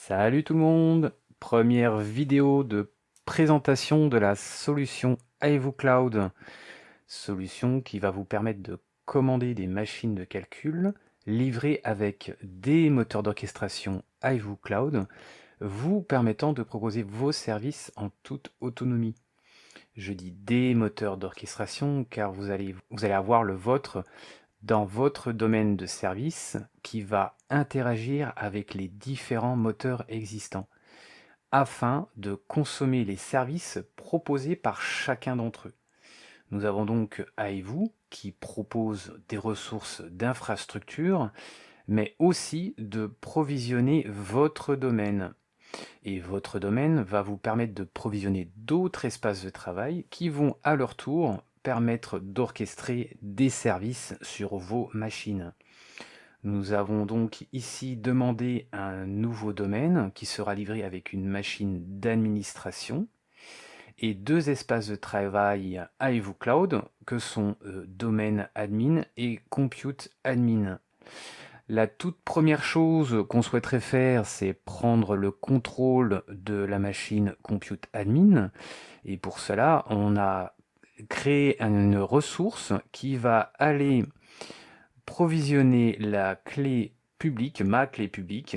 Salut tout le monde! Première vidéo de présentation de la solution Aivu Cloud. Solution qui va vous permettre de commander des machines de calcul livrées avec des moteurs d'orchestration Aivu Cloud, vous permettant de proposer vos services en toute autonomie. Je dis des moteurs d'orchestration car vous allez avoir le vôtre dans votre domaine de service qui va interagir avec les différents moteurs existants afin de consommer les services proposés par chacun d'entre eux. Nous avons donc Aivu qui propose des ressources d'infrastructure, mais aussi de provisionner votre domaine. Et votre domaine va vous permettre de provisionner d'autres espaces de travail qui vont à leur tour permettre d'orchestrer des services sur vos machines. Nous avons donc ici demandé un nouveau domaine qui sera livré avec une machine d'administration et deux espaces de travail Aivu Cloud que sont domaine admin et compute admin. La toute première chose qu'on souhaiterait faire, c'est prendre le contrôle de la machine compute admin. Et pour cela, on a créé une ressource qui va aller provisionner la clé publique, ma clé publique,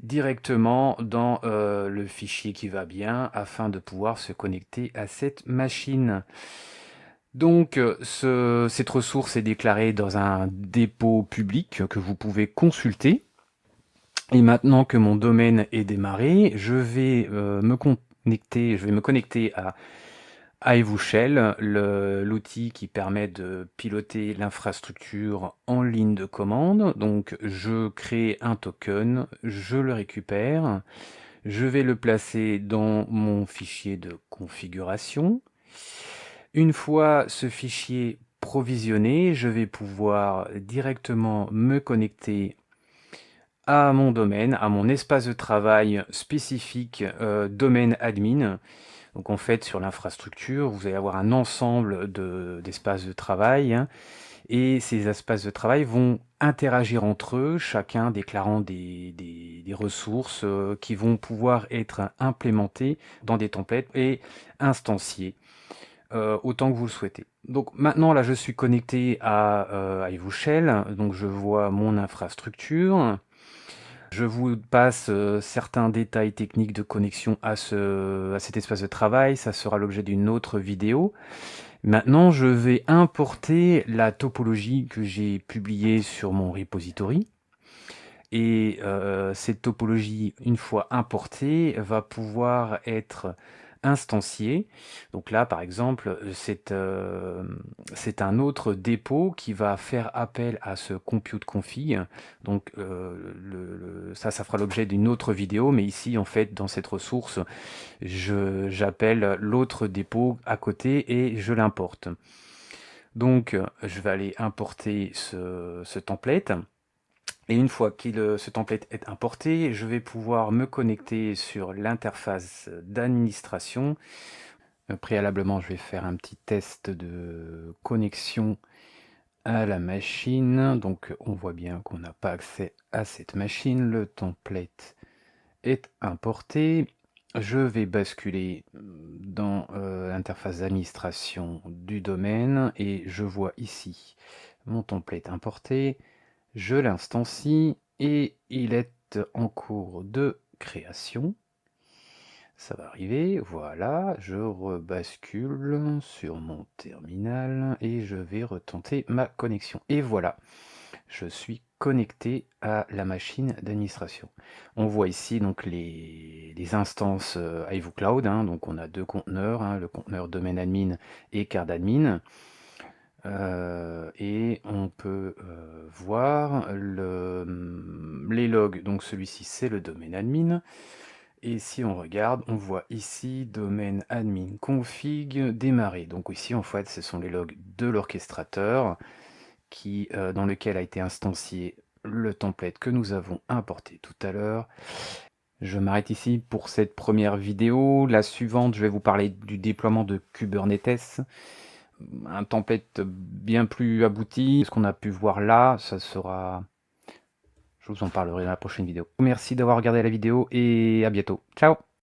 directement dans le fichier qui va bien afin de pouvoir se connecter à cette machine. Donc cette ressource est déclarée dans un dépôt public que vous pouvez consulter. Et maintenant que mon domaine est démarré, je vais me connecter à Aivu Shell, l'outil qui permet de piloter l'infrastructure en ligne de commande. Donc je crée un token, je le récupère, je vais le placer dans mon fichier de configuration. Une fois ce fichier provisionné, je vais pouvoir directement me connecter à mon domaine, à mon espace de travail spécifique domaine admin. Donc en fait, sur l'infrastructure, vous allez avoir un ensemble d'espaces de travail, hein, et ces espaces de travail vont interagir entre eux, chacun déclarant des ressources qui vont pouvoir être implémentées dans des templates et instanciées autant que vous le souhaitez. Donc maintenant, là, je suis connecté à Aivu Shell, donc je vois mon infrastructure. Je vous passe certains détails techniques de connexion à cet espace de travail, ça sera l'objet d'une autre vidéo. Maintenant, je vais importer la topologie que j'ai publiée sur mon repository. Et cette topologie, une fois importée, va pouvoir être instanciée. Donc là, par exemple, c'est un autre dépôt qui va faire appel à ce compute config. Donc ça fera l'objet d'une autre vidéo, mais ici, en fait, dans cette ressource, j'appelle l'autre dépôt à côté et je l'importe. Donc, je vais aller importer ce template. Et une fois que ce template est importé, je vais pouvoir me connecter sur l'interface d'administration. Préalablement, je vais faire un petit test de connexion à la machine. Donc, on voit bien qu'on n'a pas accès à cette machine. Le template est importé. Je vais basculer dans l'interface d'administration du domaine et je vois ici mon template importé. Je l'instancie et il est en cours de création. Ça va arriver, voilà, je rebascule sur mon terminal et je vais retenter ma connexion. Et voilà, je suis connecté à la machine d'administration. On voit ici donc les instances Aivu Cloud, hein, donc on a deux conteneurs, hein, le conteneur domaine admin et card admin. Et on peut voir les logs. Donc celui-ci c'est le domaine admin. Et si on regarde, on voit ici domaine admin config démarrer. Donc ici en fait ce sont les logs de l'orchestrateur dans lequel a été instancié le template que nous avons importé tout à l'heure. Je m'arrête ici pour cette première vidéo. La suivante, je vais vous parler du déploiement de Kubernetes. Un template bien plus abouti. Ce qu'on a pu voir là, ça sera... Je vous en parlerai dans la prochaine vidéo. Merci d'avoir regardé la vidéo et à bientôt. Ciao!